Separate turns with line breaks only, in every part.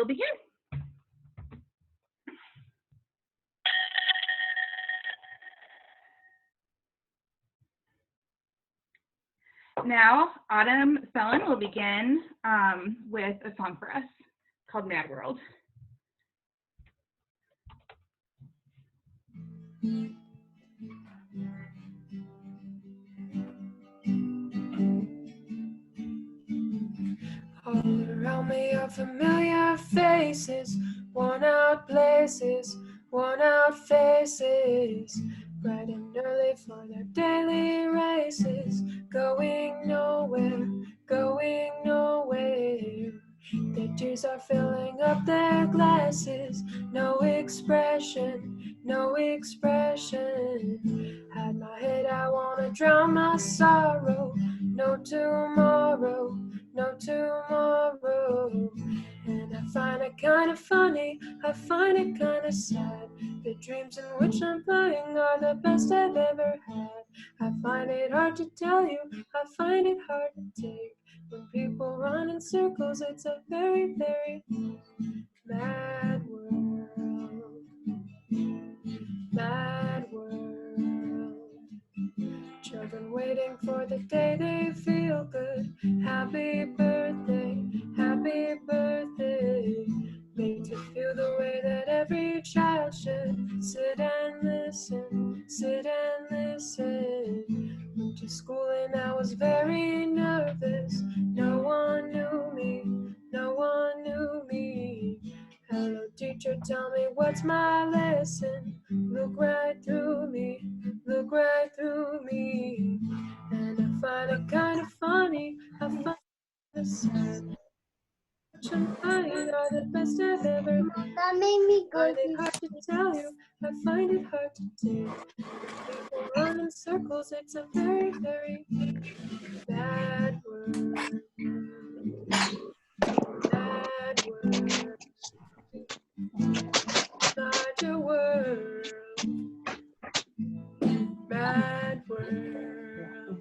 We'll begin. Now, Autumn Spellin will begin with a song for us called Mad World.
All around me are familiar faces, worn out places, worn out faces, bright and early for their daily races, going nowhere, going nowhere. Their tears are filling up their glasses, no expression, no expression. Hide my head, I wanna drown my sorrow, no tomorrow, no tomorrow. And I find it kind of funny, I find it kind of sad. The dreams in which I'm flying are the best I've ever had. I find it hard to tell you, I find it hard to take. When people run in circles, it's a very, very mad world. Mad world. Children waiting for the day they feel good. Happy birthday, happy birthday. Made to feel the way that every child should. Sit and listen, sit and listen. Went to school and I was very nervous. No one knew me, no one knew me. Hello teacher, tell me what's my lesson. Look right through me, look right through me. And I find it kind of funny, I find it sad. And I are the best I've ever had.
That made me
I find it hard to tell you, I find it hard to take. People run in circles, it's a very, very bad word. Bad word. Larger world. Bad world.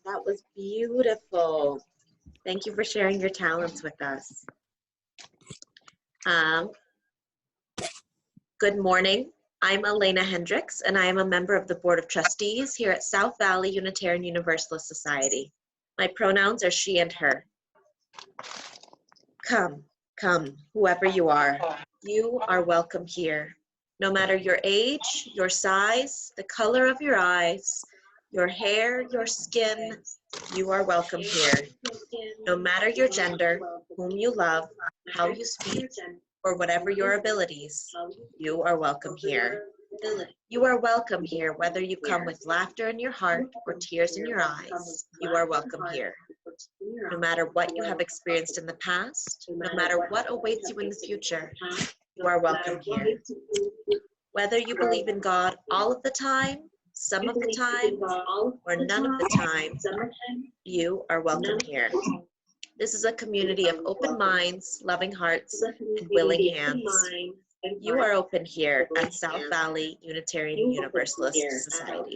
That was beautiful. Thank you for sharing your talents with us. Good morning. I'm Elena Hendricks, and I am a member of the Board of Trustees here at South Valley Unitarian Universalist Society. My pronouns are she and her. Come, whoever you are welcome here. No matter your age, your size, the color of your eyes, your hair, your skin, you are welcome here. No matter your gender, whom you love, how you speak, or whatever your abilities, you are welcome here. You are welcome here, whether you come with laughter in your heart or tears in your eyes, you are welcome here. No matter what you have experienced in the past, no matter what awaits you in the future, you are welcome here. Whether you believe in God all of the time, some of the time, or none of the time, you are welcome here. This is a community of open minds, loving hearts, and willing hands. You are open here at South Valley Unitarian Universalist Society.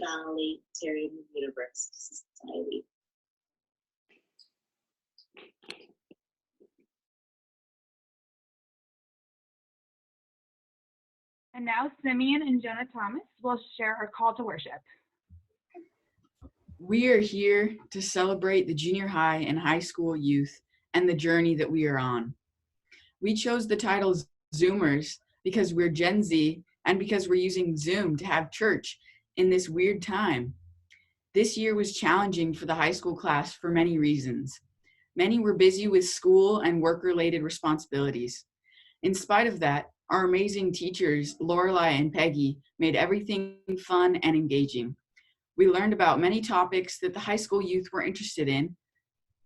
And now Simeon and Jonah Thomas will share our call to worship.
We are here to celebrate the junior high and high school youth and the journey that we are on. We chose the title Zoomers because we're Gen Z and because we're using Zoom to have church in this weird time. This year was challenging for the high school class for many reasons. Many were busy with school and work-related responsibilities. In spite of that, our amazing teachers, Lorelai and Peggy, made everything fun and engaging. We learned about many topics that the high school youth were interested in,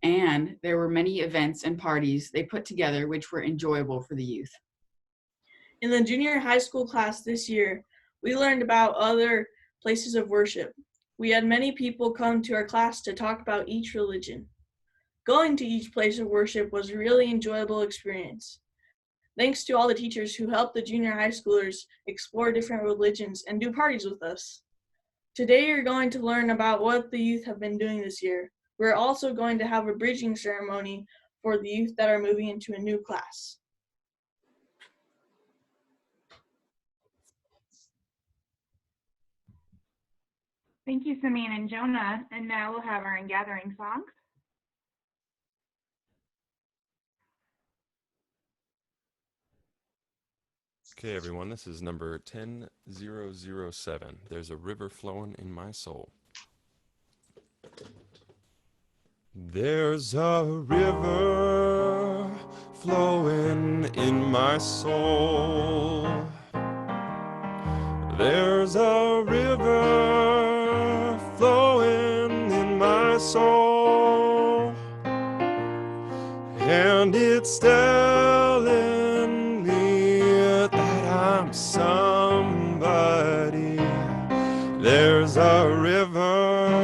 and there were many events and parties they put together which were enjoyable for the youth.
In the junior high school class this year, we learned about other places of worship. We had many people come to our class to talk about each religion. Going to each place of worship was a really enjoyable experience. Thanks to all the teachers who helped the junior high schoolers explore different religions and do parties with us. Today you're going to learn about what the youth have been doing this year. We're also going to have a bridging ceremony for the youth that are moving into a new class.
Thank you, Samin and Jonah. And now we'll have our in-gathering song.
Okay, everyone, this is number 10007. There's a river flowing in my soul. There's a river flowing in my soul. There's a river flowing in my soul. And it's telling me that I'm somebody. There's a river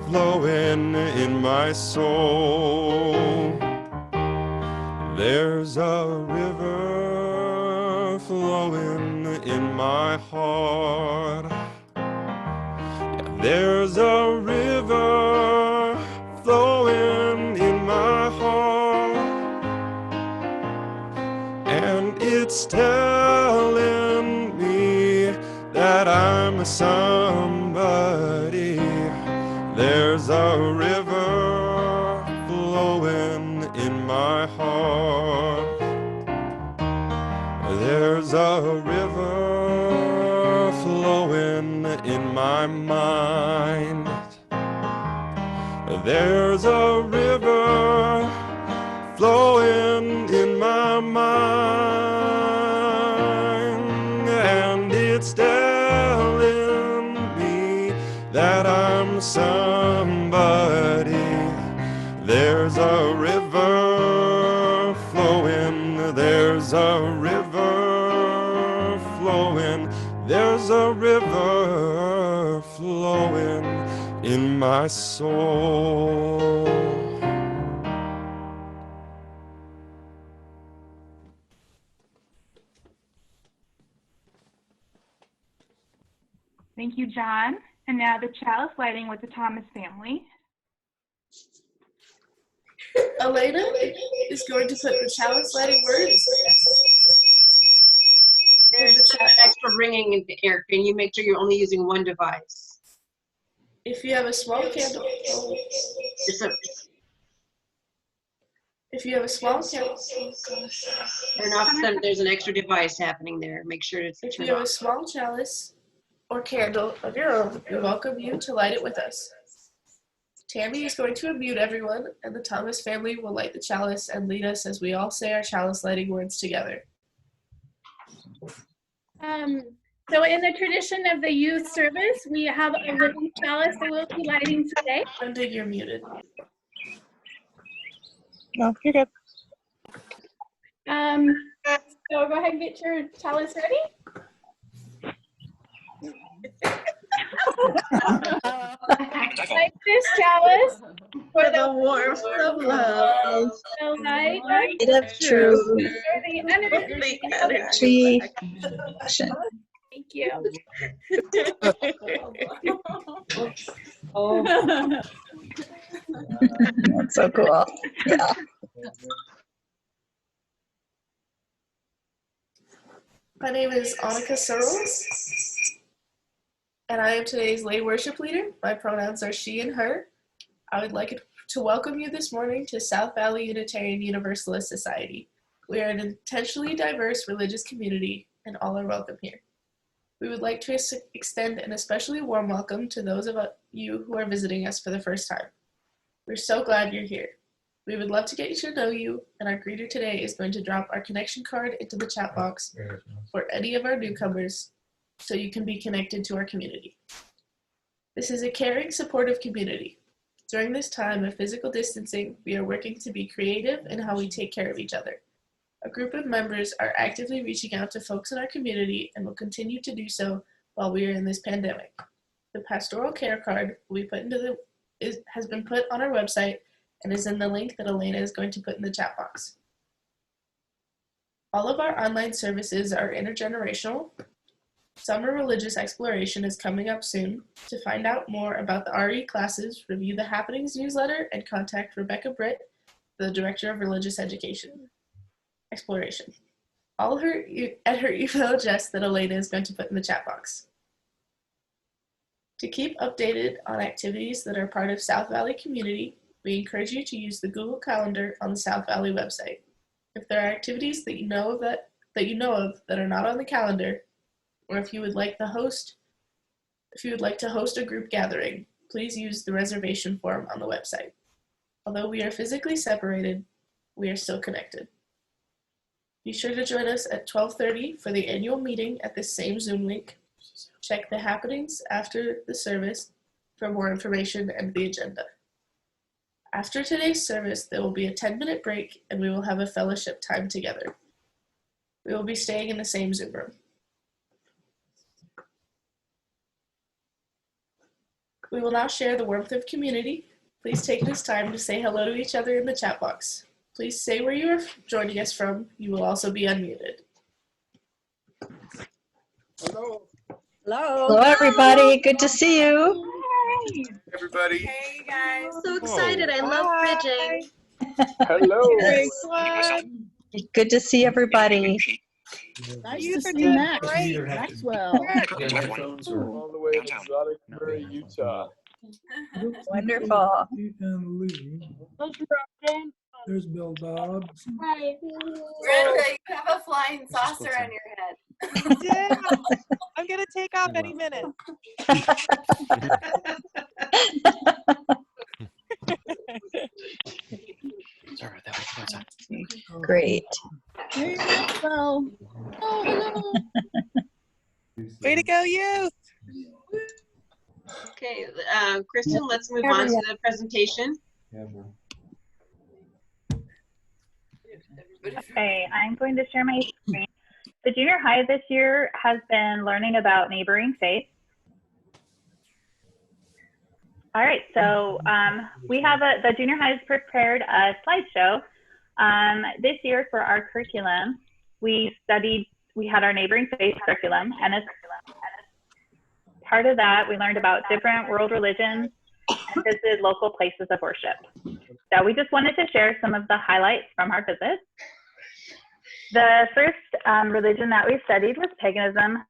flowing in my soul. There's a river flowing in my heart. There's a river flowing in my heart. And it's telling me that I'm somebody. There's a river flowing in my heart. There's a river flowing in my mind. There's a river flowing in my mind. And it's telling me that I'm somebody. There's a river flowing, there's a river flowing, there's a river flowing in my soul.
Thank you, John. And now the chalice lighting with the Thomas family.
Elena is going to put the chalice lighting words.
There's extra ringing in the air. Can you make sure you're only using one device?
If you have a small candle, if you have a small candle, oh gosh.
Turn off there's an extra device happening there. Make sure it's
If you
turned
have a
off.
small chalice or candle of your own, we welcome you to light it with us. Tammy is going to unmute everyone, and the Thomas family will light the chalice and lead us as we all say our chalice lighting words together.
So in the tradition of the youth service, we have a living chalice that we'll be lighting today.
Brenda, you're muted.
No, you're good.
So go ahead and get your chalice ready. Light this chalice
For the warmth of love,
the light
of truth,
for the energy.
Action.
Thank you.
That's so cool. Yeah.
My name is Annika Searles, and I am today's lay worship leader. My pronouns are she and her. I would like to welcome you this morning to South Valley Unitarian Universalist Society. We are an intentionally diverse religious community, and all are welcome here. We would like to extend an especially warm welcome to those of you who are visiting us for the first time. We're so glad you're here. We would love to get to know you, and our greeter today is going to drop our connection card into the chat box for any of our newcomers so you can be connected to our community. This is a caring, supportive community. During this time of physical distancing, we are working to be creative in how we take care of each other. A group of members are actively reaching out to folks in our community and will continue to do so while we are in this pandemic. The pastoral care card has been put on our website and is in the link that Elena is going to put in the chat box. All of our online services are intergenerational.
Summer Religious Exploration is coming up soon. To find out more about the RE classes, review the Happenings newsletter and contact Rebecca Britt, the Director of Religious Education. Exploration. All at her email address that Elena is going to put in the chat box. To keep updated on activities that are part of South Valley community, we encourage you to use the Google Calendar on the South Valley website. If there are activities that you know of that are not on the calendar, or if you would like to host a group gathering, please use the reservation form on the website. Although we are physically separated, we are still connected. Be sure to join us at 12:30 for the annual meeting at this same Zoom link. Check the happenings after the service for more information and the agenda. After today's service, there will be a 10-minute break and we will have a fellowship time together. We will be staying in the same Zoom room. We will now share the warmth of community. Please take this time to say hello to each other in the chat box. Please say where you are joining us from. You will also be unmuted.
Hello.
Hello. Hello, everybody. Good to see you.
Everybody.
Hey, you guys. So excited. I love bridging.
Hello.
Good to see everybody.
Nice to see Maxwell.
All the way in exotic Prairie, Utah.
Wonderful.
There's Bill Dobbs.
Hi. Brenda, you have a flying saucer on your head.
Yeah, I'm gonna take off any minute.
Sorry about that. What's that?
Great.
Hey, Maxwell. Oh, hello. Way to go, youth.
Okay, Kristen, let's move on to the presentation.
Okay, I'm going to share my screen. The junior high this year has been learning about neighboring faiths. All right, so we have the junior high has prepared a slideshow. This year for our curriculum, we had our neighboring faith curriculum, and as part of that, we learned about different world religions and visited local places of worship. So we just wanted to share some of the highlights from our visit. The first religion that we studied was paganism.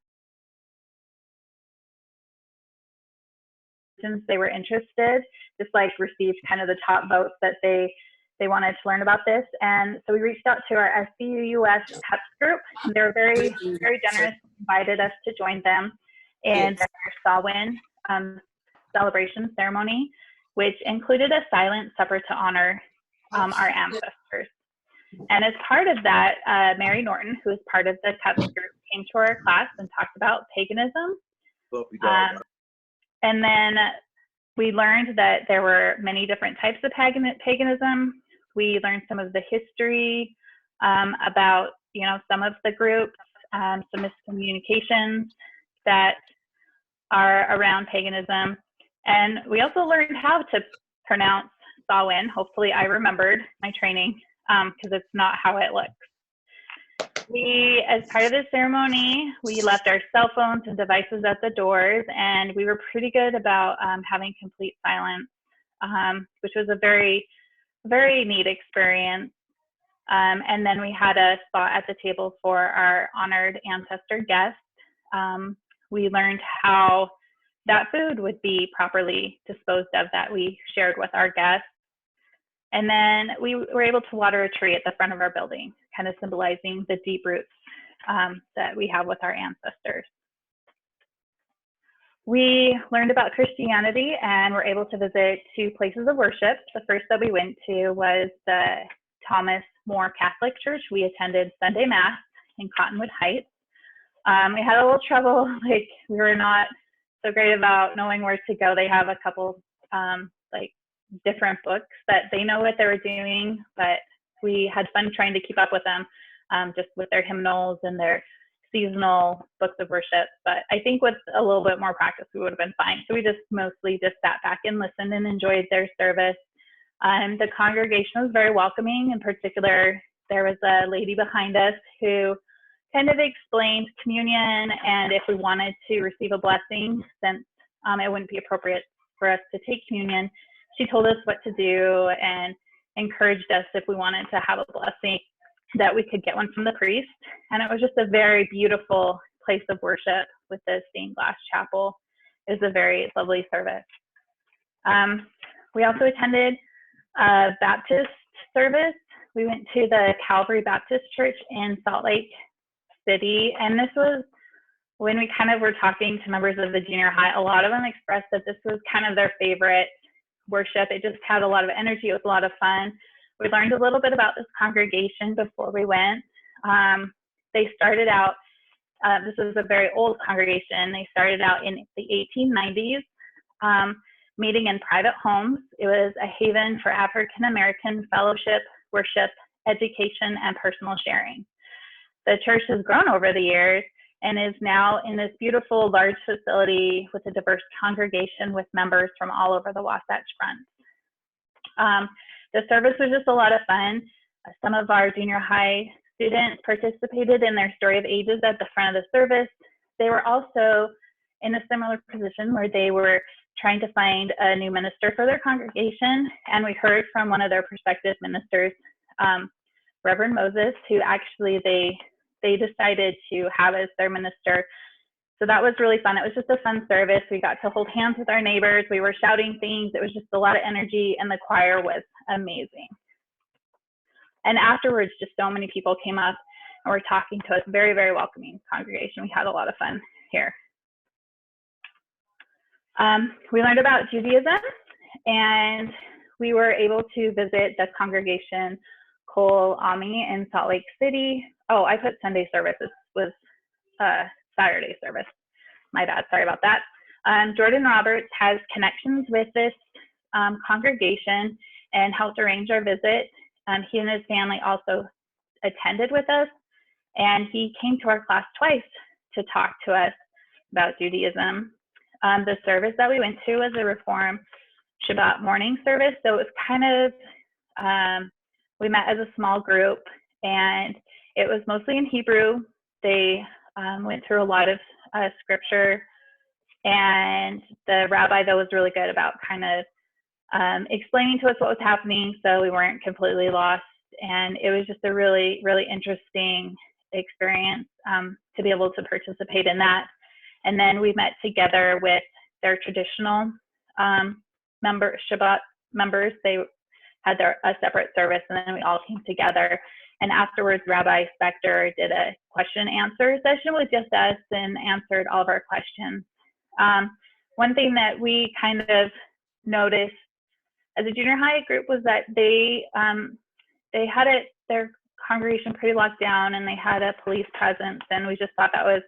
Since they were interested, just like received kind of the top votes that they wanted to learn about this. And so we reached out to our SBUUS CUPS group. They were very, very generous, invited us to join them in their Samhain celebration ceremony, which included a silent supper to honor our ancestors. And as part of that, Mary Norton, who is part of the CUPS group, came to our class and talked about paganism. And then we learned that there were many different types of paganism. We learned some of the history about, some of the groups, some miscommunications that are around paganism. And we also learned how to pronounce Samhain. Hopefully I remembered my training because it's not how it looks. As part of the ceremony, we left our cell phones and devices at the doors, and we were pretty good about having complete silence, which was a very, very neat experience. And then we had a spot at the table for our honored ancestor guests. We learned how that food would be properly disposed of that we shared with our guests. And then we were able to water a tree at the front of our building, kind of symbolizing the deep roots that we have with our ancestors. We learned about Christianity and were able to visit 2 places of worship. The first that we went to was the Thomas More Catholic Church. We attended Sunday Mass in Cottonwood Heights. We had a little trouble, like we were not so great about knowing where to go. They have a couple different books that they know what they were doing, but we had fun trying to keep up with them, just with their hymnals and their seasonal books of worship. But I think with a little bit more practice, we would have been fine. So we mostly sat back and listened and enjoyed their service. The congregation was very welcoming. In particular, there was a lady behind us who kind of explained communion and if we wanted to receive a blessing, since it wouldn't be appropriate for us to take communion. She told us what to do and encouraged us if we wanted to have a blessing that we could get one from the priest. And it was just a very beautiful place of worship with the stained glass chapel. It was a very lovely service. We also attended a Baptist service. We went to the Calvary Baptist Church in Salt Lake City, and this was when we kind of were talking to members of the junior high. A lot of them expressed that this was kind of their favorite worship. It just had a lot of energy. It was a lot of fun. We learned a little bit about this congregation before we went. They started out, this is a very old congregation. They started out in the 1890s, meeting in private homes. It was a haven for African American fellowship, worship, education, and personal sharing. The church has grown over the years and is now in this beautiful large facility with a diverse congregation with members from all over the Wasatch Front. The service was just a lot of fun. Some of our junior high students participated in their story of ages at the front of the service. They were also in a similar position where they were trying to find a new minister for their congregation, and we heard from one of their prospective ministers, Reverend Moses, who actually they decided to have as their minister. So that was really fun. It was just a fun service. We got to hold hands with our neighbors. We were shouting things. It was just a lot of energy, and the choir was amazing. And afterwards, just so many people came up and were talking to us. Very, very welcoming congregation. We had a lot of fun here. We learned about Judaism, and we were able to visit the congregation Kol Ami in Salt Lake City. Oh, I put Sunday service. This was Saturday service. My bad, sorry about that. Jordan Roberts has connections with this congregation and helped arrange our visit. He and his family also attended with us, and he came to our class twice to talk to us about Judaism. The service that we went to was a Reform Shabbat morning service, so it was kind of, we met as a small group, and it was mostly in Hebrew. They went through a lot of scripture, and the rabbi, though, was really good about kind of explaining to us what was happening so we weren't completely lost. And it was just a really, really interesting experience to be able to participate in that. And then we met together with their traditional Shabbat members. They had a separate service, and then we all came together. And afterwards, Rabbi Spector did a question and answer session with just us and answered all of our questions. One thing that we kind of noticed as a junior high group was that they had their congregation pretty locked down, and they had a police presence, and we just thought that was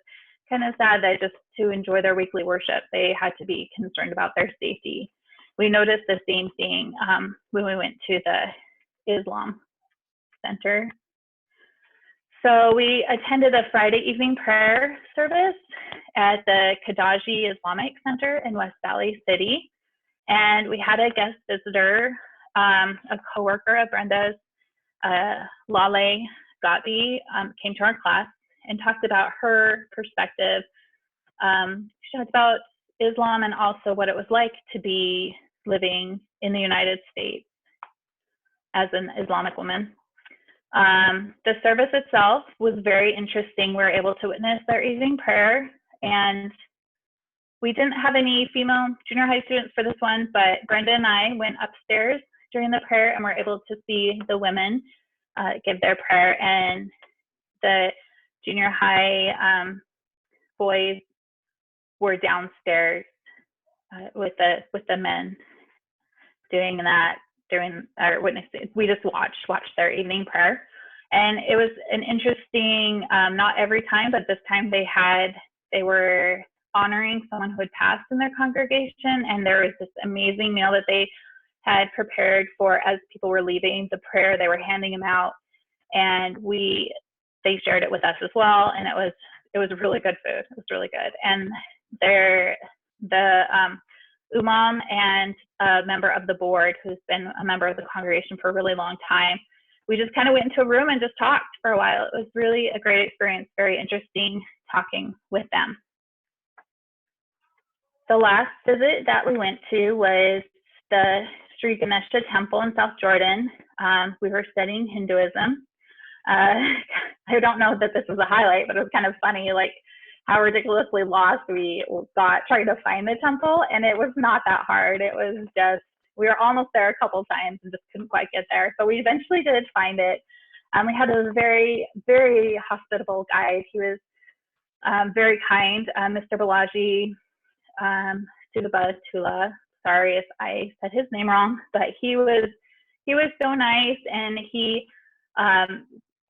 kind of sad that just to enjoy their weekly worship, they had to be concerned about their safety. We noticed the same thing when we went to the Islam Center. So we attended a Friday evening prayer service at the Kadaji Islamic Center in West Valley City. And we had a guest visitor, a coworker of Brenda's, Lale Gatbi, came to our class and talked about her perspective. She talked about Islam and also what it was like to be living in the United States as an Islamic woman. The service itself was very interesting. We were able to witness their evening prayer, and we didn't have any female junior high students for this one, but Brenda and I went upstairs during the prayer and were able to see the women give their prayer, and the junior high boys were downstairs with the men doing that, or witnessing. We just watched their evening prayer, and it was an interesting. Not every time, but this time they were honoring someone who had passed in their congregation, and there was this amazing meal that they had prepared for as people were leaving the prayer. They were handing them out, and they shared it with us as well, and it was really good food. It was really good, and the Imam and a member of the board who's been a member of the congregation for a really long time we just kind of went into a room and just talked for a while. It was really a great experience, very interesting talking with them. The last visit that we went to was the Sri Ganesha Temple in South Jordan. We were studying Hinduism. I don't know that this was a highlight, but it was kind of funny, like how ridiculously lost we got trying to find the temple, and it was not that hard. It was just, we were almost there a couple times and just couldn't quite get there. So we eventually did find it. We had a very, very hospitable guide. He was very kind, Mr. Balaji Tula. Sorry if I said his name wrong, but he was so nice, and he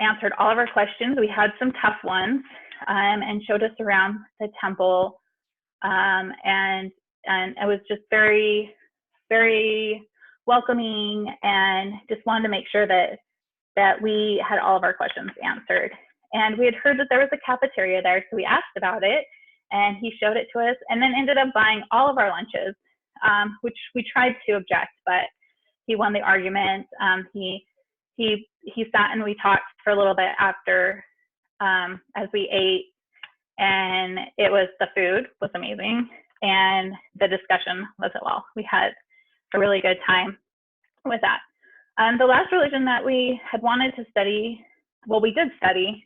answered all of our questions. We had some tough ones, and showed us around the temple, and it was just very, very welcoming, and just wanted to make sure that we had all of our questions answered. And we had heard that there was a cafeteria there, so we asked about it, and he showed it to us, and then ended up buying all of our lunches, which we tried to object, but he won the argument. He sat and we talked for a little bit after, as we ate, and the food was amazing, and the discussion was as well. We had a really good time with that. The last religion that we had wanted to study, well, we did study,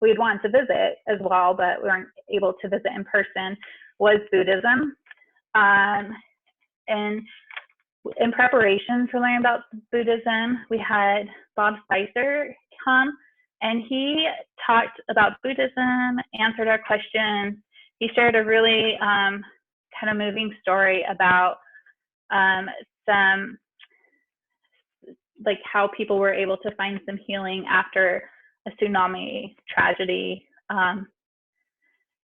we had wanted to visit as well, but we weren't able to visit in person, was Buddhism. And in preparation for learning about Buddhism, we had Bob Spicer come, and he talked about Buddhism, answered our questions. He shared a really kind of moving story about some, like how people were able to find some healing after a tsunami tragedy,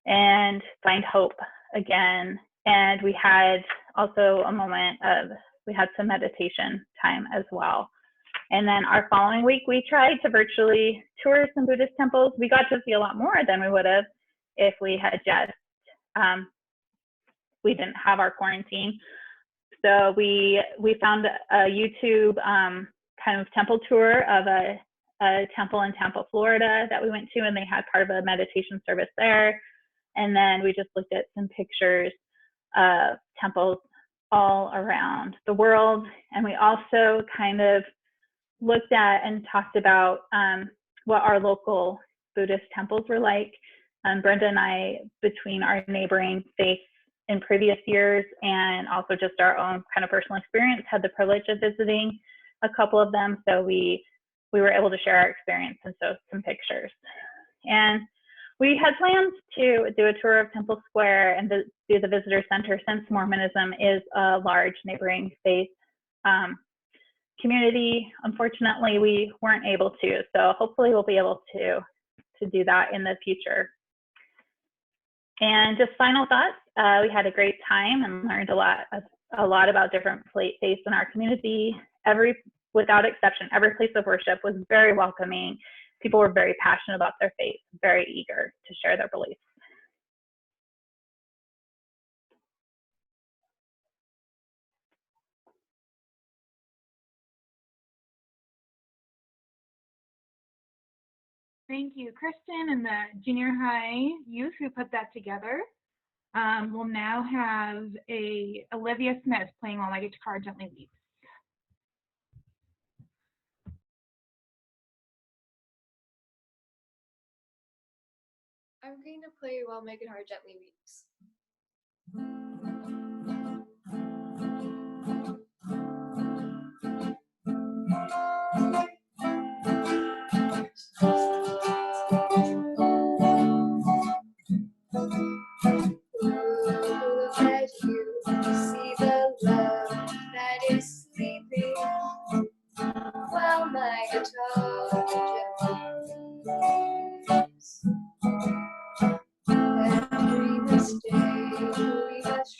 and find hope again. And we had also a moment we had some meditation time as well. And then our following week, we tried to virtually tour some Buddhist temples. We got to see a lot more than we would have if we had just, we didn't have our quarantine. So we found a YouTube kind of temple tour of a temple in Tampa, Florida that we went to, and they had part of a meditation service there. And then we just looked at some pictures of temples all around the world. And we also kind of looked at and talked about what our local Buddhist temples were like. Brenda and I, between our neighboring faiths in previous years and also just our own kind of personal experience, had the privilege of visiting a couple of them. So we were able to share our experience and show some pictures. And we had plans to do a tour of Temple Square and do the visitor center, since Mormonism is a large neighboring faith community. Unfortunately, we weren't able to, so hopefully we'll be able to do that in the future. And just final thoughts, we had a great time and learned a lot about different faiths in our community. Without exception, every place of worship was very welcoming. People were very passionate about their faith, very eager to share their beliefs.
Thank you, Kristen and the junior high youth who put that together. We'll now have Olivia Smith playing While My Guitar Gently Weeps.
I'm going to play While My Guitar Gently Weeps. That you see the love that is sleeping while my guitar gently weeps. Every mistake we must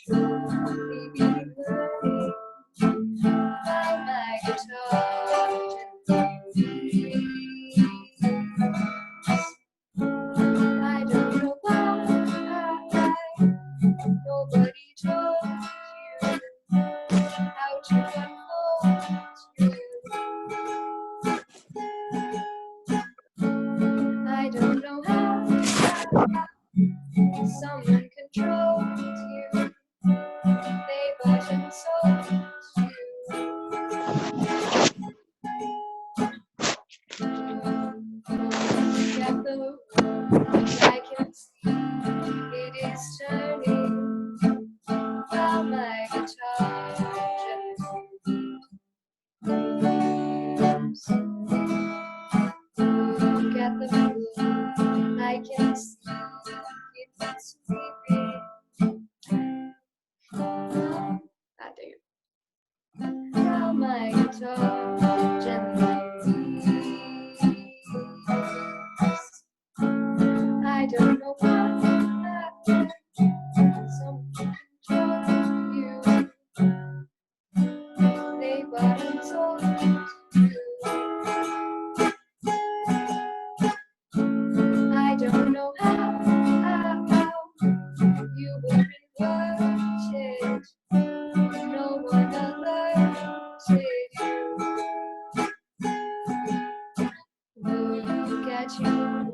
At the world, I can see it is turning while my guitar gently. Look at the moon, I can see it is sleeping. That day. While my guitar gently weeps. I don't know why someone told you they weren't told you. I don't know how you were invited. No one alerted you. Look at you,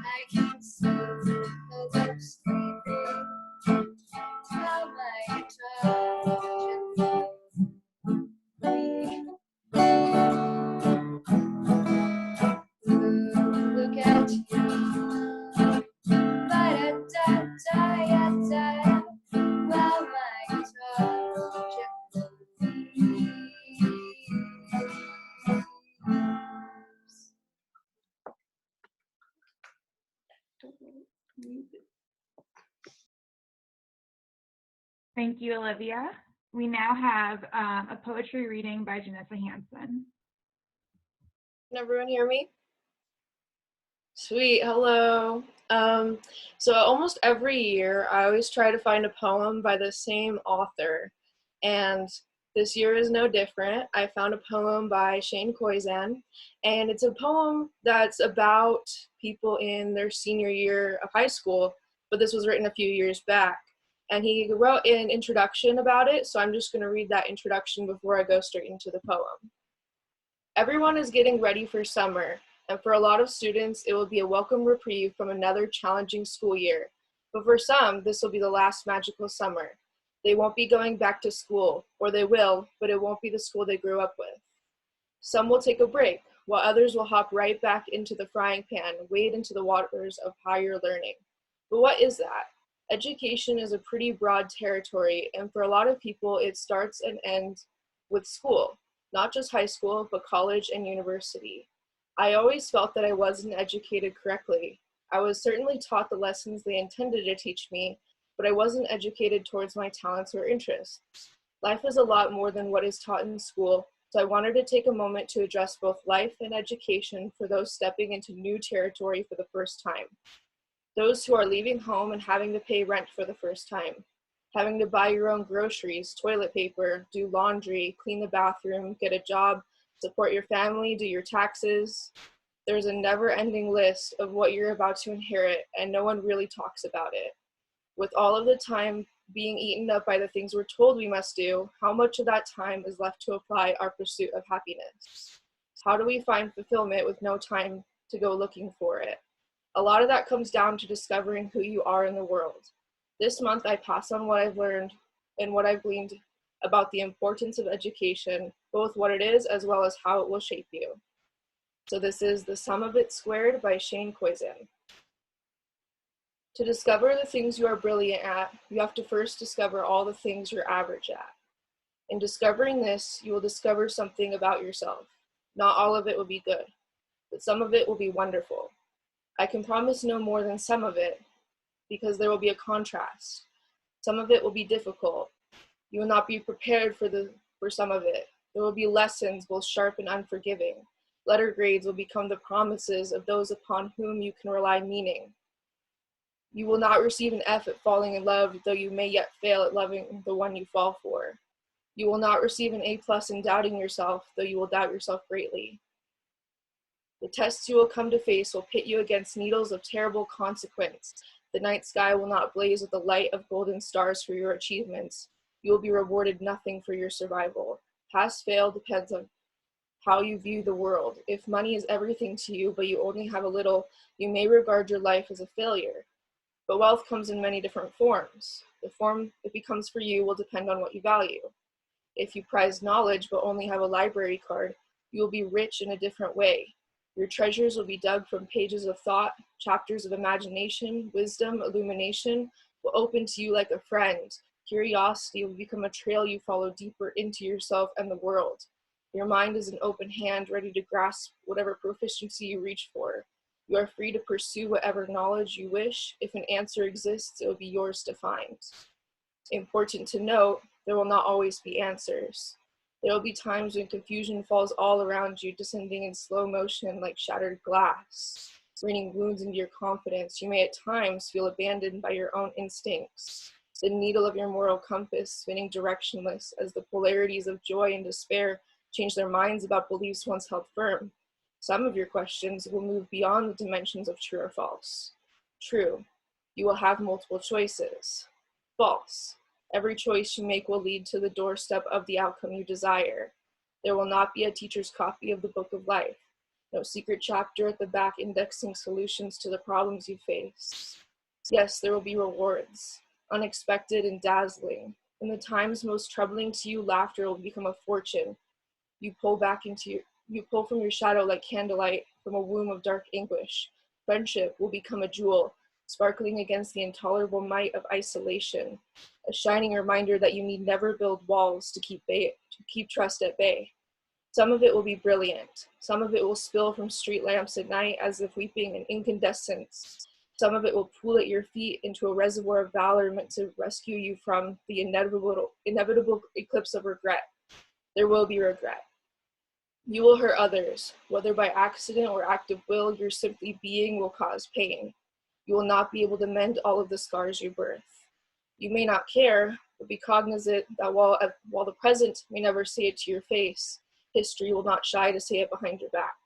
I can see the lips sleeping. How my guitar gently weeps. Look at you. Ba-da-da-da-da-da. While my guitar gently weeps.
Thank you, Olivia. We now have a poetry reading by Janessa Hansen.
Can everyone hear me? Sweet, hello. So almost every year, I always try to find a poem by the same author, and this year is no different. I found a poem by Shane Koizan, and it's a poem that's about people in their senior year of high school, but this was written a few years back. And he wrote an introduction about it, so I'm just going to read that introduction before I go straight into the poem. Everyone is getting ready for summer, and for a lot of students, it will be a welcome reprieve from another challenging school year. But for some, this will be the last magical summer. They won't be going back to school, or they will, but it won't be the school they grew up with. Some will take a break, while others will hop right back into the frying pan, wade into the waters of higher learning. But what is that? Education is a pretty broad territory, and for a lot of people, it starts and ends with school. Not just high school, but college and university. I always felt that I wasn't educated correctly. I was certainly taught the lessons they intended to teach me, but I wasn't educated towards my talents or interests. Life is a lot more than what is taught in school, so I wanted to take a moment to address both life and education for those stepping into new territory for the first time. Those who are leaving home and having to pay rent for the first time. Having to buy your own groceries, toilet paper, do laundry, clean the bathroom, get a job, support your family, do your taxes. There's a never-ending list of what you're about to inherit, and no one really talks about it. With all of the time being eaten up by the things we're told we must do, how much of that time is left to apply our pursuit of happiness? How do we find fulfillment with no time to go looking for it? A lot of that comes down to discovering who you are in the world. This month, I pass on what I've learned and what I've gleaned about the importance of education, both what it is as well as how it will shape you. So this is The Sum of It Squared by Shane Koizan. To discover the things you are brilliant at, you have to first discover all the things you're average at. In discovering this, you will discover something about yourself. Not all of it will be good, but some of it will be wonderful. I can promise no more than some of it, because there will be a contrast. Some of it will be difficult. You will not be prepared for some of it. There will be lessons both sharp and unforgiving. Letter grades will become the promises of those upon whom you can rely meaning. You will not receive an F at falling in love, though you may yet fail at loving the one you fall for. You will not receive an A+ in doubting yourself, though you will doubt yourself greatly. The tests you will come to face will pit you against needles of terrible consequence. The night sky will not blaze with the light of golden stars for your achievements. You will be rewarded nothing for your survival. Pass-fail depends on how you view the world. If money is everything to you, but you only have a little, you may regard your life as a failure. But wealth comes in many different forms. The form it becomes for you will depend on what you value. If you prize knowledge but only have a library card, you will be rich in a different way. Your treasures will be dug from pages of thought, chapters of imagination, wisdom, illumination will open to you like a friend. Curiosity will become a trail you follow deeper into yourself and the world. Your mind is an open hand ready to grasp whatever proficiency you reach for. You are free to pursue whatever knowledge you wish. If an answer exists, it will be yours to find. Important to note, there will not always be answers. There will be times when confusion falls all around you, descending in slow motion like shattered glass, raining wounds into your confidence. You may at times feel abandoned by your own instincts, the needle of your moral compass spinning directionless as the polarities of joy and despair change their minds about beliefs once held firm. Some of your questions will move beyond the dimensions of true or false. True, you will have multiple choices. False, every choice you make will lead to the doorstep of the outcome you desire. There will not be a teacher's copy of the book of life, no secret chapter at the back indexing solutions to the problems you face. Yes, there will be rewards, unexpected and dazzling. In the times most troubling to you, laughter will become a fortune. You pull from your shadow like candlelight from a womb of dark anguish. Friendship will become a jewel, sparkling against the intolerable might of isolation, a shining reminder that you need never build walls to keep trust at bay. Some of it will be brilliant. Some of it will spill from street lamps at night as if weeping in incandescence. Some of it will pool at your feet into a reservoir of valor meant to rescue you from the inevitable eclipse of regret. There will be regret. You will hurt others, whether by accident or act of will. Your simply being will cause pain. You will not be able to mend all of the scars you birth. You may not care, but be cognizant that while the present may never say it to your face, history will not shy to say it behind your back.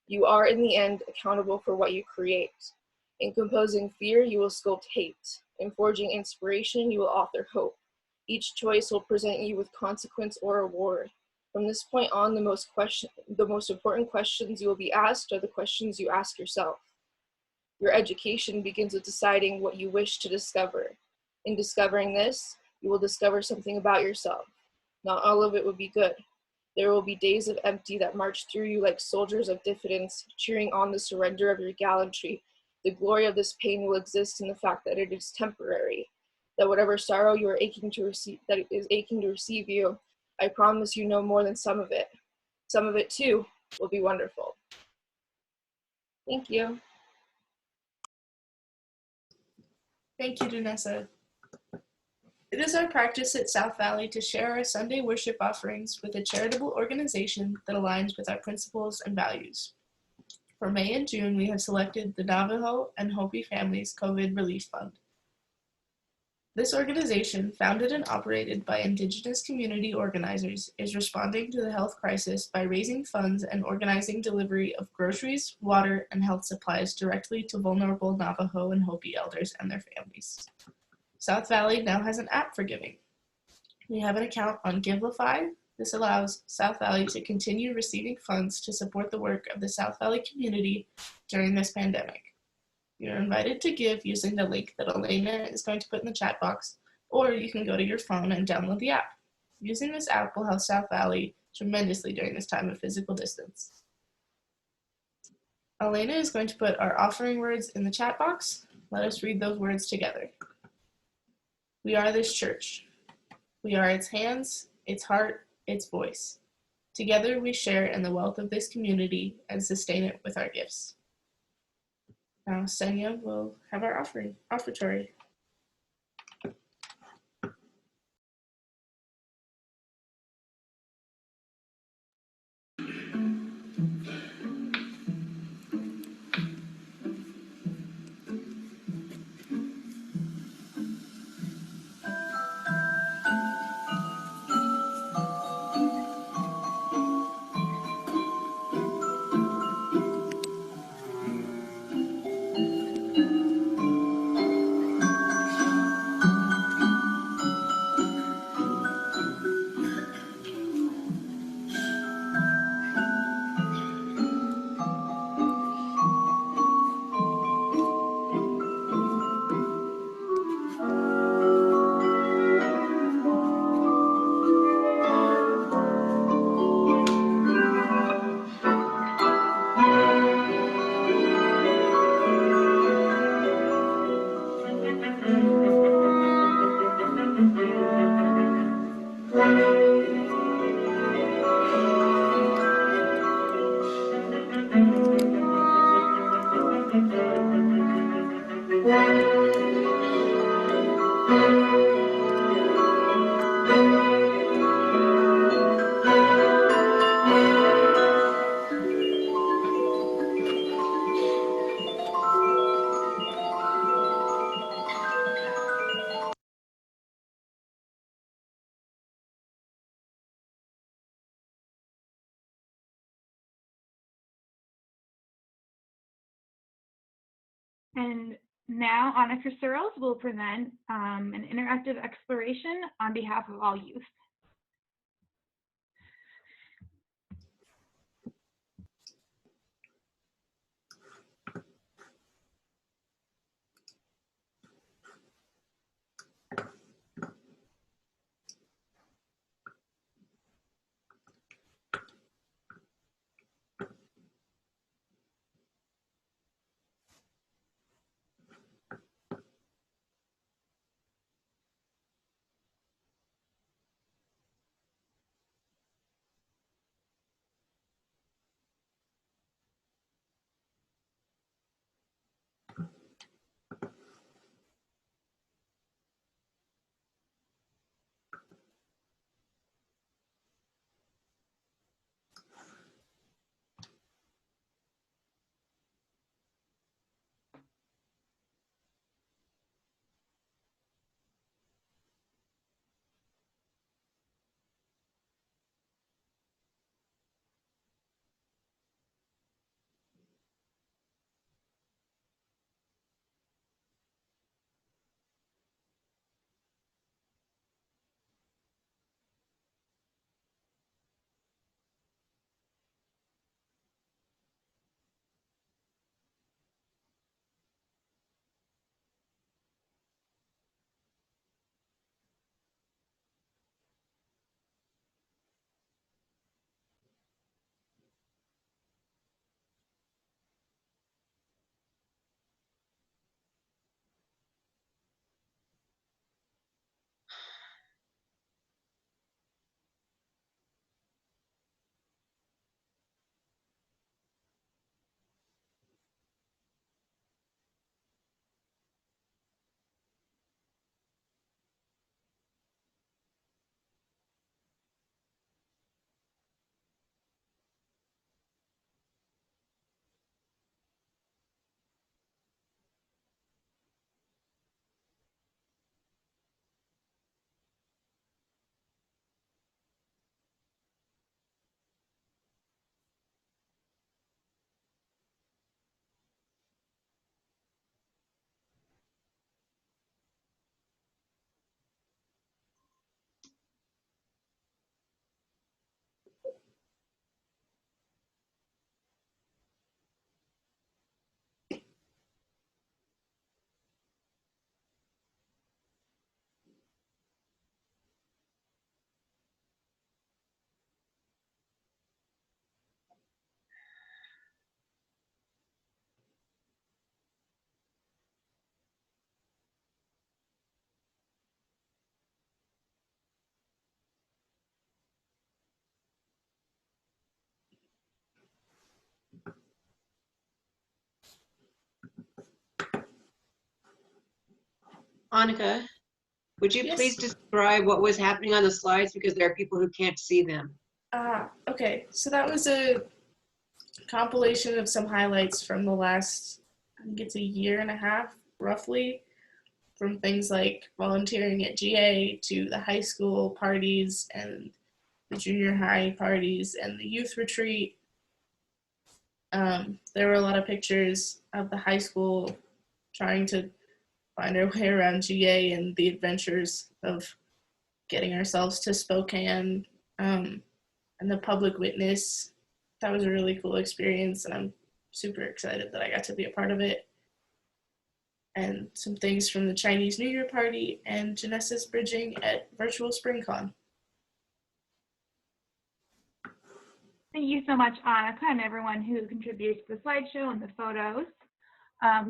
You are, in the end, accountable for what you create. In composing fear, you will sculpt hate. In forging inspiration, you will author hope. Each choice will present you with consequence or reward. From this point on, the most important questions you will be asked are the questions you ask yourself. Your education begins with deciding what you wish to discover. In discovering this, you will discover something about yourself. Not all of it will be good. There will be days of empty that march through you like soldiers of diffidence, cheering on the surrender of your gallantry. The glory of this pain will exist in the fact that it is temporary, that whatever sorrow you are aching to receive you, I promise you no more than some of it. Some of it too will be wonderful. Thank you.
Thank you, Danessa. It is our practice at South Valley to share our Sunday worship offerings with a charitable organization that aligns with our principles and values. For May and June, we have selected the Navajo and Hopi Families COVID Relief Fund. This organization, founded and operated by Indigenous community organizers, is responding to the health crisis by raising funds and organizing delivery of groceries, water, and health supplies directly to vulnerable Navajo and Hopi elders and their families. South Valley now has an app for giving. We have an account on Givelify. This allows South Valley to continue receiving funds to support the work of the South Valley community during this pandemic. You're invited to give using the link that Elena is going to put in the chat box, or you can go to your phone and download the app. Using this app will help South Valley tremendously during this time of physical distance. Elena is going to put our offering words in the chat box. Let us read those words together. We are this church. We are its hands, its heart, its voice. Together we share in the wealth of this community and sustain it with our gifts. Now Senya will have our offertory.
And now Annika Searles will present an interactive exploration on behalf of all youth.
Annika, would you
Yes.
please describe what was happening on the slides, because there are people who can't see them?
Okay, so that was a compilation of some highlights from the last, I think it's a year and a half, roughly, from things like volunteering at GA to the high school parties and the junior high parties and the youth retreat. There were a lot of pictures of the high school trying to find our way around GA and the adventures of getting ourselves to Spokane, and the public witness. That was a really cool experience, and I'm super excited that I got to be a part of it. And some things from the Chinese New Year party and Genesis bridging at Virtual SpringCon.
Thank you so much, Annika, and everyone who contributes to the slideshow and the photos.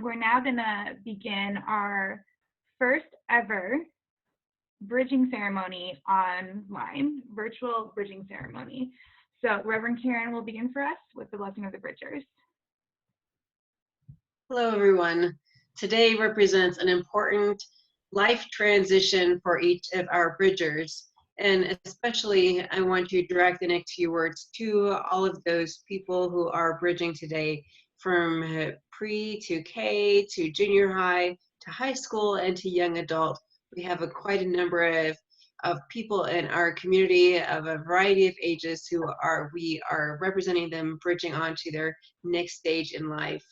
We're now going to begin our first ever bridging ceremony online, virtual bridging ceremony. So Reverend Karen will begin for us with the blessing of the bridgers.
Hello, everyone. Today represents an important life transition for each of our bridgers. And especially, I want to direct the next few words to all of those people who are bridging today, from pre to K to junior high to high school and to young adult. We have quite a number of people in our community of a variety of ages who we are representing them bridging on to their next stage in life.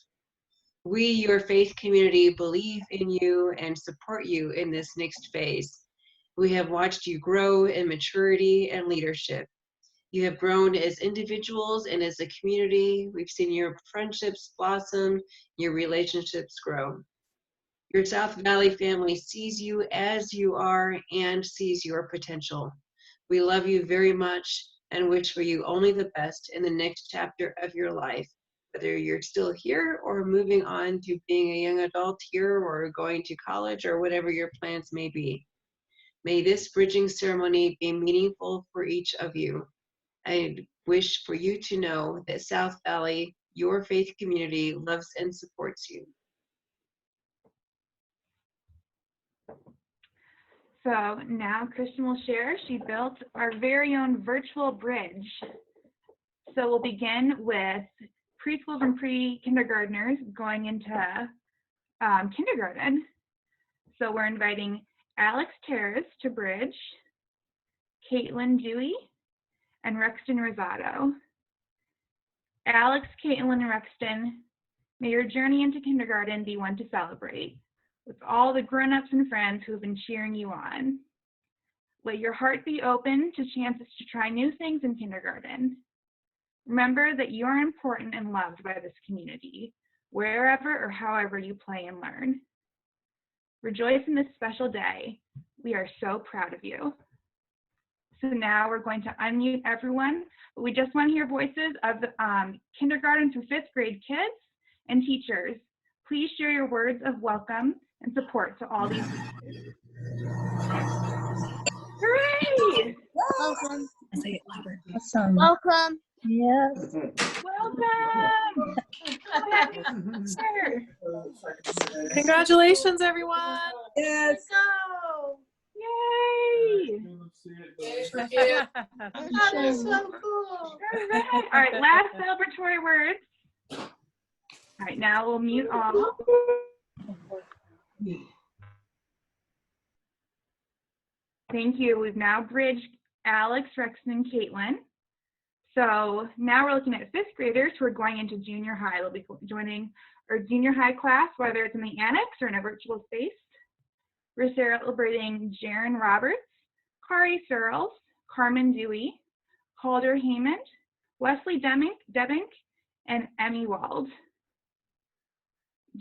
We, your faith community, believe in you and support you in this next phase. We have watched you grow in maturity and leadership. You have grown as individuals and as a community. We've seen your friendships blossom, your relationships grow. Your South Valley family sees you as you are and sees your potential. We love you very much and wish for you only the best in the next chapter of your life, whether you're still here or moving on to being a young adult here or going to college or whatever your plans may be. May this bridging ceremony be meaningful for each of you. I wish for you to know that South Valley, your faith community, loves and supports you.
So now Kristen will share. She built our very own virtual bridge. So we'll begin with preschools and pre-kindergartners going into kindergarten. So we're inviting Alex Terrace to bridge, Caitlin Dewey, and Rexton Rosado. Alex, Caitlin, and Rexton, may your journey into kindergarten be one to celebrate with all the grown-ups and friends who have been cheering you on. Let your heart be open to chances to try new things in kindergarten. Remember that you are important and loved by this community, wherever or however you play and learn. Rejoice in this special day. We are so proud of you. So now we're going to unmute everyone, but we just want to hear voices of the kindergarten through 5th grade kids and teachers. Please share your words of welcome and support to all these teachers. Hooray!
Welcome.
Say it louder. Awesome.
Welcome.
Yes.
Welcome. So happy to be here.
Congratulations, everyone.
Yes.
Go.
Yay!
That is so cool.
All right, last celebratory words. All right, now we'll mute all. Thank you. We've now bridged Alex, Rexton, and Caitlin. So now we're looking at 5th graders who are going into junior high. They'll be joining our junior high class, whether it's in the annex or in a virtual space. We're celebrating Jaron Roberts, Kari Searles, Carmen Dewey, Calder Heyman, Wesley Debink, and Emmy Wald.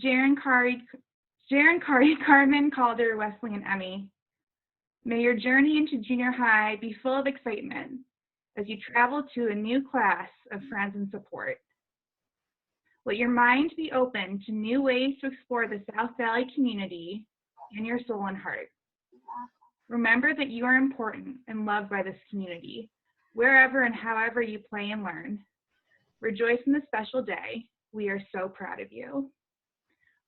Jaron, Kari, Carmen, Calder, Wesley, and Emmy. May your journey into junior high be full of excitement as you travel to a new class of friends and support. Let your mind be open to new ways to explore the South Valley community in your soul and heart. Remember that you are important and loved by this community, wherever and however you play and learn. Rejoice in this special day. We are so proud of you.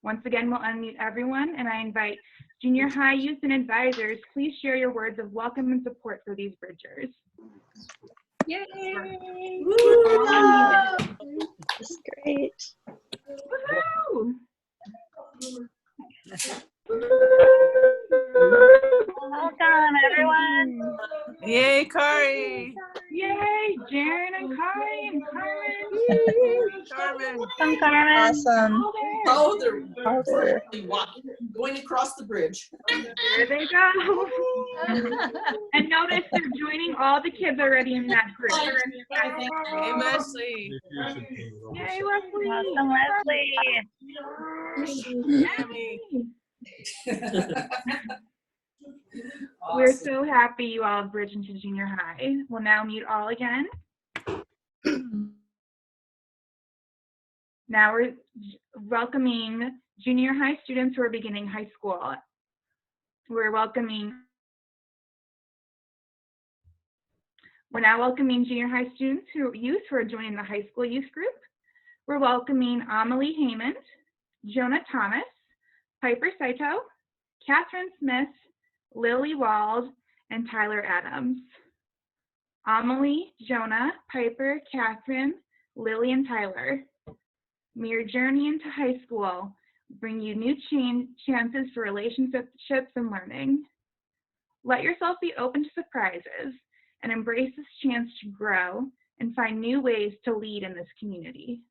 Once again, we'll unmute everyone, and I invite junior high youth and advisors, please share your words of welcome and support for these bridgers.
Yay!
That's great.
Woohoo!
Welcome, everyone.
Yay, Kari.
Yay, Jaron and Kari and Carmen.
Carmen.
Welcome, Carmen.
Awesome.
Oh, they're
Calder.
walking, going across the bridge.
There they go. And notice they're joining all the kids already in that group.
Hey, Wesley.
Yay, Wesley.
Awesome, Wesley.
Tammy.
We're so happy you all have bridged into junior high. We'll now mute all again. Now we're welcoming junior high students who are beginning high school. We're now welcoming junior high youth who are joining the high school youth group. We're welcoming Amelie Haymond, Jonah Thomas, Piper Saito, Catherine Smith, Lily Wald, and Tyler Adams. Amelie, Jonah, Piper, Catherine, Lily, and Tyler. May your journey into high school bring you new chances for relationships and learning. Let yourself be open to surprises and embrace this chance to grow and find new ways to lead in this community.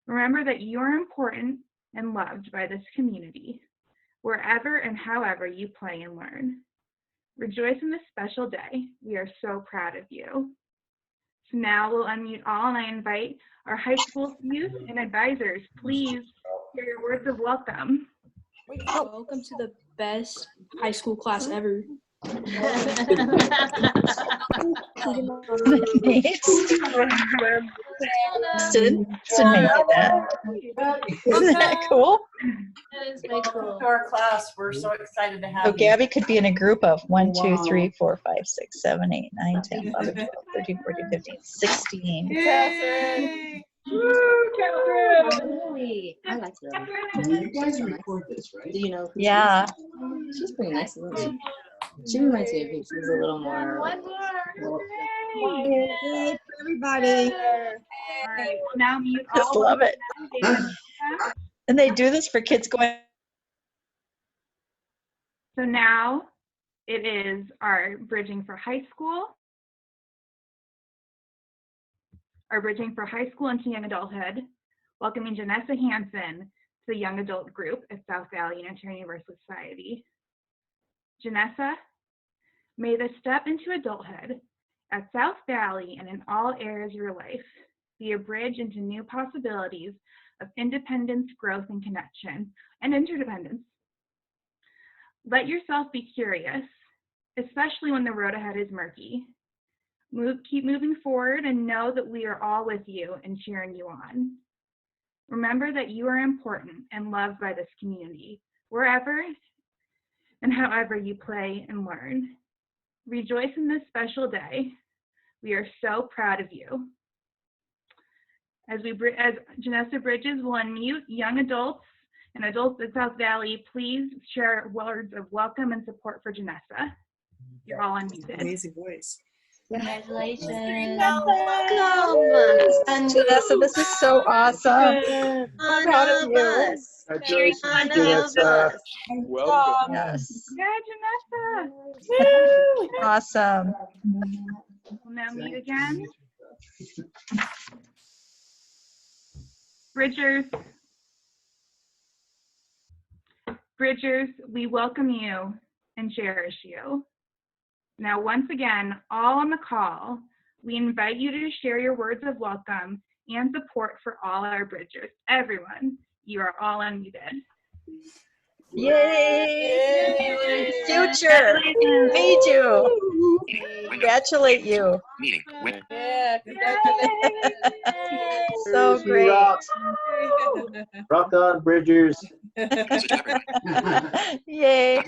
Remember that you are important and loved by this community, wherever and however you play and learn. Rejoice in this special day. We are so proud of you. So now we'll unmute all, and I invite our high school youth and advisors, please share your words of welcome.
Welcome to the best high school class ever.
Kristen made that. Isn't that cool?
That is very cool.
To our class, we're so excited to have
So
you.
Gabby could be in a group of 1, 2, 3, 4, 5, 6, 7, 8, 9, 10, 11, 12, 13, 14, 15, 16.
Catherine.
Woo, Catherine!
Lily. I like Lily.
You guys record this, right?
Do you know?
Yeah.
She's pretty nice, isn't she? She reminds me of you. She's a little more.
One more.
Yay, everybody.
All right, well, now mute all.
Just love it. And they do this for kids going.
So now it is our Bridging for High School. Our Bridging for High School into Young Adulthood, welcoming Janessa Hansen to the Young Adult Group at South Valley Unitarian Universalist Society. Janessa, may the step into adulthood at South Valley and in all areas of your life be a bridge into new possibilities of independence, growth, and connection, and interdependence. Let yourself be curious, especially when the road ahead is murky. Keep moving forward and know that we are all with you and cheering you on. Remember that you are important and loved by this community, wherever and however you play and learn. Rejoice in this special day. We are so proud of you. As Janessa Bridges will unmute young adults and adults at South Valley, please share words of welcome and support for Janessa. You're all unmuted.
Amazing voice.
Congratulations.
Welcome.
Janessa, this is so awesome.
One
Proud of
of
you.
us.
Congratulations,
One of
Janessa.
us.
Welcome.
Yes.
Yeah, Janessa.
Awesome.
We'll now mute again. Bridgers, we welcome you and cherish you. Now, once again, all on the call, we invite you to share your words of welcome and support for all our Bridgers. Everyone, you are all unmuted.
Yay! Future, need you. Congratulate you.
Meeting.
Yeah, congratulations.
So great.
Rock on, Bridgers.
Yay.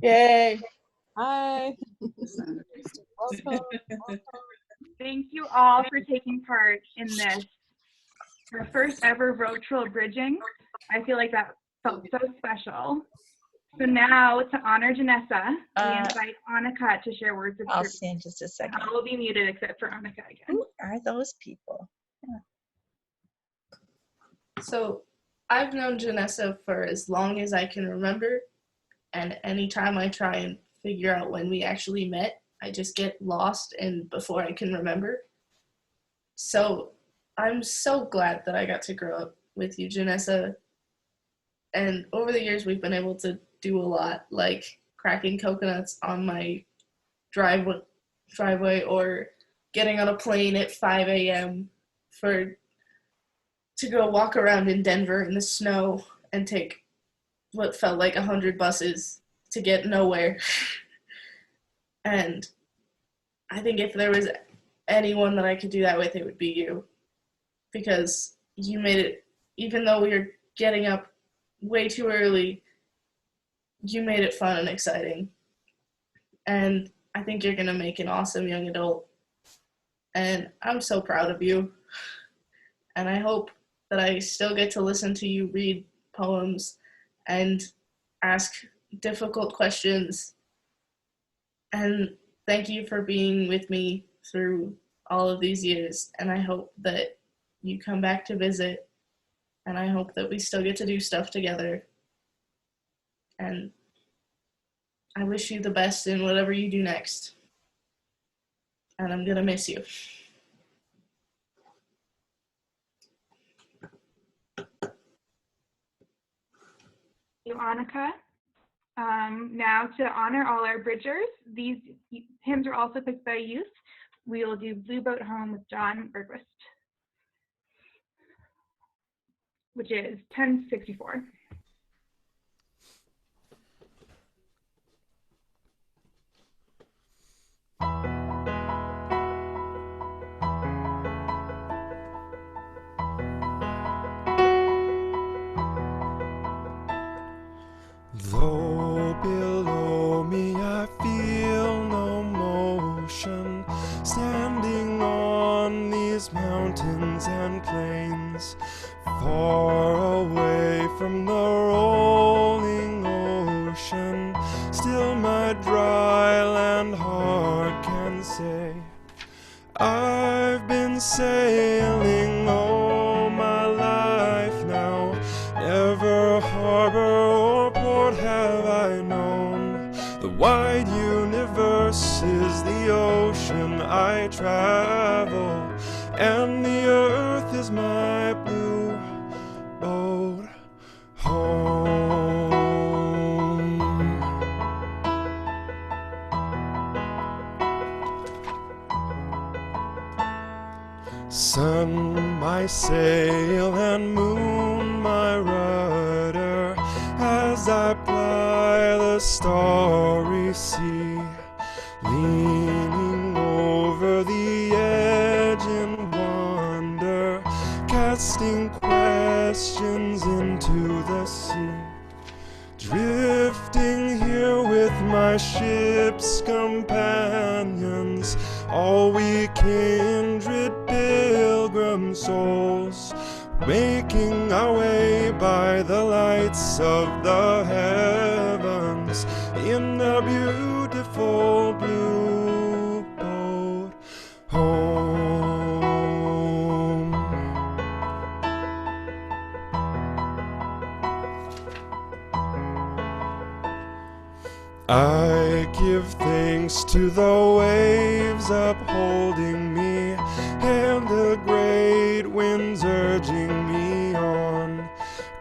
Yay. Hi.
Thank you all for taking part in this, our first ever virtual bridging. I feel like that felt so special. So now, to honor Janessa, we invite Annika to share words of
I'll
tribute.
see in just a second.
I will be muted except for Annika again.
Who are those people?
So I've known Janessa for as long as I can remember, and anytime I try and figure out when we actually met, I just get lost and before I can remember. So I'm so glad that I got to grow up with you, Janessa. And over the years, we've been able to do a lot, like cracking coconuts on my driveway or getting on a plane at 5 a.m. to go walk around in Denver in the snow and take what felt like 100 buses to get nowhere. And I think if there was anyone that I could do that with, it would be you. Because you made it, even though we were getting up way too early, you made it fun and exciting. And I think you're going to make an awesome young adult. And I'm so proud of you. And I hope that I still get to listen to you read poems and ask difficult questions. And thank you for being with me through all of these years. And I hope that you come back to visit. And I hope that we still get to do stuff together. And I wish you the best in whatever you do next. And I'm going to miss you.
you, Annika. Now to honor all our bridgers, these hymns are also picked by youth. We will do Blue Boat Home with John Bergquist, which is 1064.
Though below me I feel no motion, standing on these mountains and plains, far away from the rolling ocean, still my dry land heart can say, I've been sailing all my life now, never harbor or port have I known. The wide universe is the ocean I travel, and the earth is my blue boat home. Sun, my sail, and moon, my rudder, as I ply the starry sea, leaning over the edge in wonder, casting questions into the sea. Drifting here with my ship's companions, all we kindred pilgrim souls, making our way by the lights of the heavens in a beautiful blue boat home. I give thanks to the waves upholding me, and the great winds urging me on.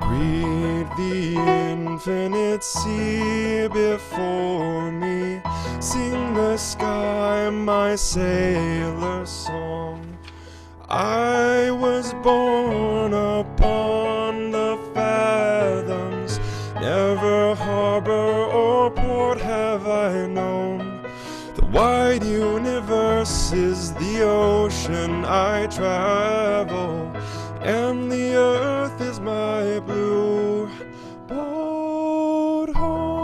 Greet the infinite sea before me, sing the sky my sailor's song. I was born upon the fathoms, never harbor or port have I known. The wide universe is the ocean I travel, and the earth is my blue boat home.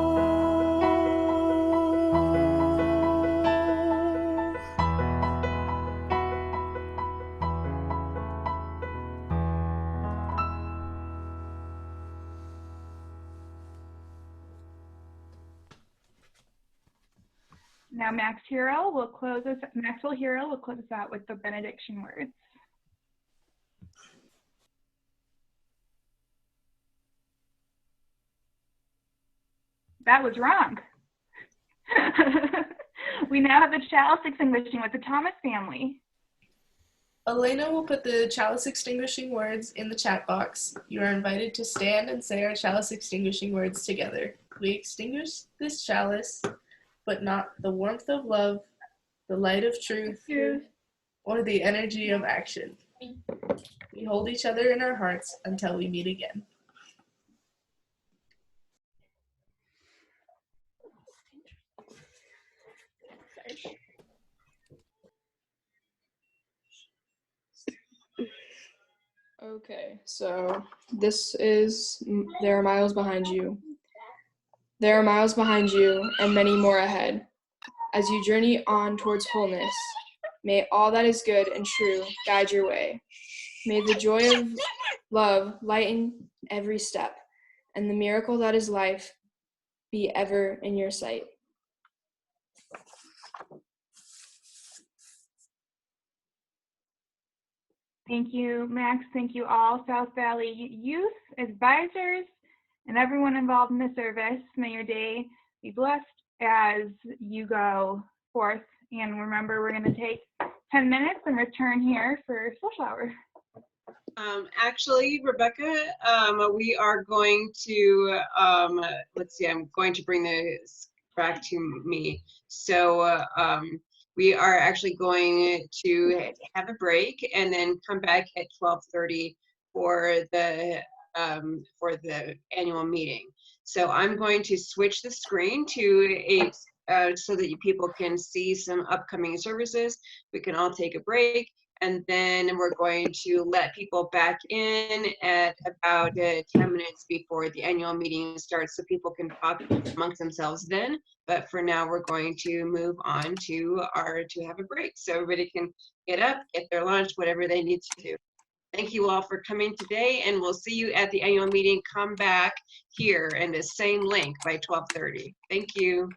Now Maxwell Hero will close us out with the benediction words. That was wrong. We now have the chalice extinguishing with the Thomas family.
Elena will put the chalice extinguishing words in the chat box. You are invited to stand and say our chalice extinguishing words together. We extinguish this chalice, but not the warmth of love, the light of truth, or the energy of action. We hold each other in our hearts until we meet again.
Okay, so this is There Are Miles Behind You. There are miles behind you and many more ahead. As you journey on towards wholeness, may all that is good and true guide your way. May the joy of love lighten every step, and the miracle that is life be ever in your sight.
Thank you, Max. Thank you all, South Valley youth, advisors, and everyone involved in the service. May your day be blessed as you go forth. And remember, we're going to take 10 minutes and return here for social hour.
Actually, Rebecca, we are going to, let's see, I'm going to bring this back to me. So we are actually going to have a break and then come back at 12:30 for the annual meeting. So I'm going to switch the screen to so that people can see some upcoming services. We can all take a break. And then we're going to let people back in at about 10 minutes before the annual meeting starts so people can talk amongst themselves then. But for now, we're going to move on to have a break. So everybody can get up, get their lunch, whatever they need to do. Thank you all for coming today, and we'll see you at the annual meeting. Come back here in the same link by 12:30. Thank you.